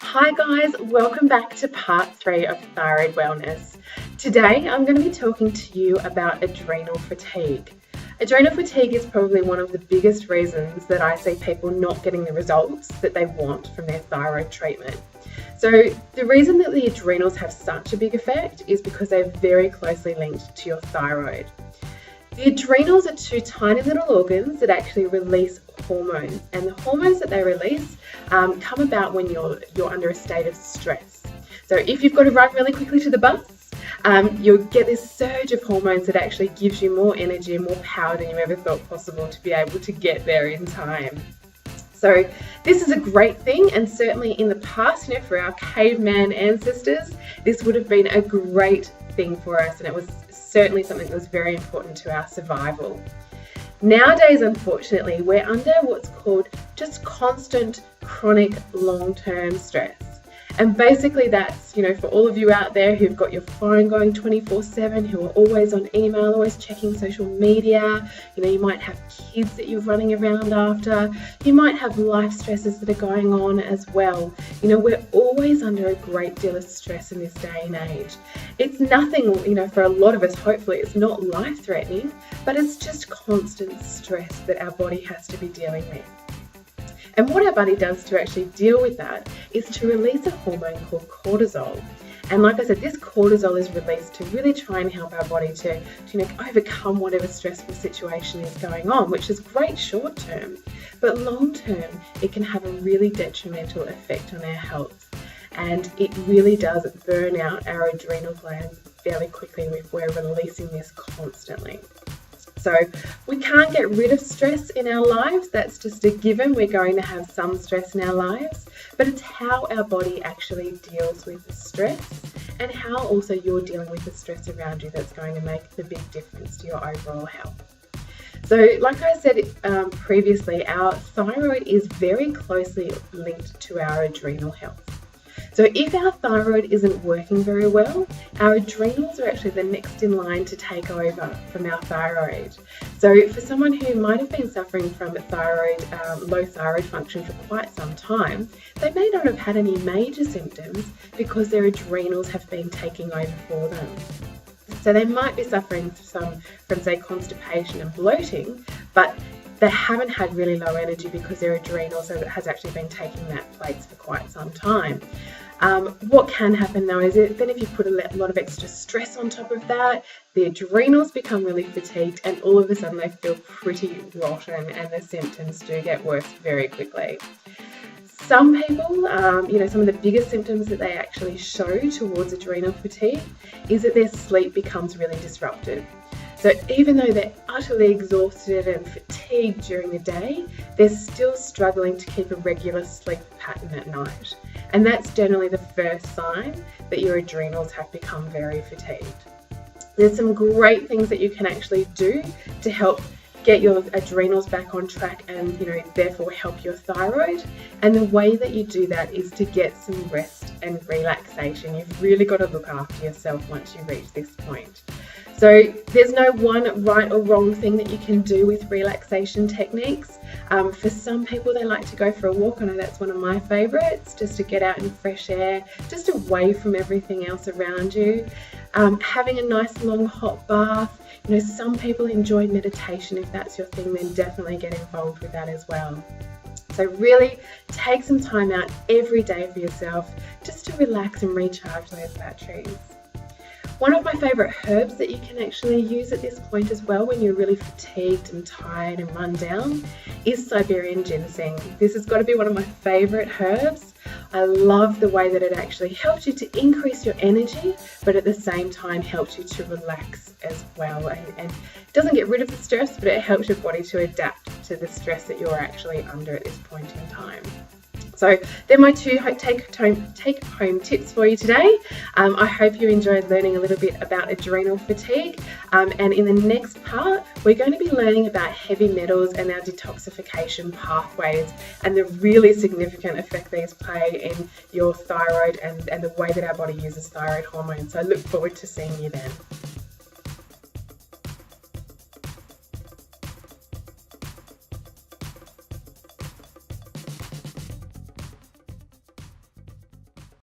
Hi guys, welcome back to part 3 of Thyroid Wellness. Today I'm going to be talking to you about adrenal fatigue. Adrenal fatigue is probably one of the biggest reasons that I see people not getting the results that they want from their thyroid treatment. So the reason that the adrenals have such a big effect is because they're very closely linked to your thyroid. The adrenals are two tiny little organs that actually release hormones, and the hormones that they release come about when you're under a state of stress. So if you've got to run really quickly to the bus, you'll get this surge of hormones that actually gives you more energy and more power than you ever thought possible to be able to get there in time. So this is a great thing, and certainly in the past, for our caveman ancestors, this would have been a great thing for us, and it was certainly something that was very important to our survival. Nowadays, unfortunately, we're under what's called just constant, chronic, long-term stress. And basically that's, for all of you out there who've got your phone going 24/7, who are always on email, always checking social media, you might have kids that you're running around after, you might have life stresses that are going on as well. We're always under a great deal of stress in this day and age. It's nothing, for a lot of us, hopefully it's not life-threatening, but it's just constant stress that our body has to be dealing with. And what our body does to actually deal with that is to release a hormone called cortisol. And like I said, this cortisol is released to really try and help our body to overcome whatever stressful situation is going on, which is great short term. But long term, it can have a really detrimental effect on our health. And it really does burn out our adrenal glands fairly quickly if we're releasing this constantly. So we can't get rid of stress in our lives. That's just a given. We're going to have some stress in our lives, but it's how our body actually deals with the stress and how also you're dealing with the stress around you that's going to make the big difference to your overall health. So like I said previously, our thyroid is very closely linked to our adrenal health. So if our thyroid isn't working very well, our adrenals are actually the next in line to take over from our thyroid. So for someone who might have been suffering from low thyroid function for quite some time, they may not have had any major symptoms because their adrenals have been taking over for them. So they might be suffering from say, constipation and bloating, but they haven't had really low energy because their adrenals has actually been taking that place for quite some time. What can happen though is then if you put a lot of extra stress on top of that, the adrenals become really fatigued and all of a sudden they feel pretty rotten and the symptoms do get worse very quickly. Some people, some of the biggest symptoms that they actually show towards adrenal fatigue is that their sleep becomes really disrupted. So even though they're utterly exhausted and fatigued during the day, they're still struggling to keep a regular sleep pattern at night. And that's generally the first sign that your adrenals have become very fatigued. There's some great things that you can actually do to help get your adrenals back on track and therefore help your thyroid. And the way that you do that is to get some rest and relaxation. You've really got to look after yourself once you reach this point. So there's no one right or wrong thing that you can do with relaxation techniques. For some people, they like to go for a walk. I know that's one of my favorites, just to get out in fresh air, just away from everything else around you. Having a nice long hot bath. Some people enjoy meditation. If that's your thing, then definitely get involved with that as well. So really take some time out every day for yourself just to relax and recharge those batteries. One of my favourite herbs that you can actually use at this point as well when you're really fatigued and tired and run down is Siberian ginseng. This has got to be one of my favourite herbs. I love the way that it actually helps you to increase your energy, but at the same time helps you to relax as well. And it doesn't get rid of the stress, but it helps your body to adapt to the stress that you're actually under at this point in time. So they're my two take-home tips for you today. I hope you enjoyed learning a little bit about adrenal fatigue. And in the next part, we're going to be learning about heavy metals and our detoxification pathways and the really significant effect these play in your thyroid and the way that our body uses thyroid hormones. So I look forward to seeing you then.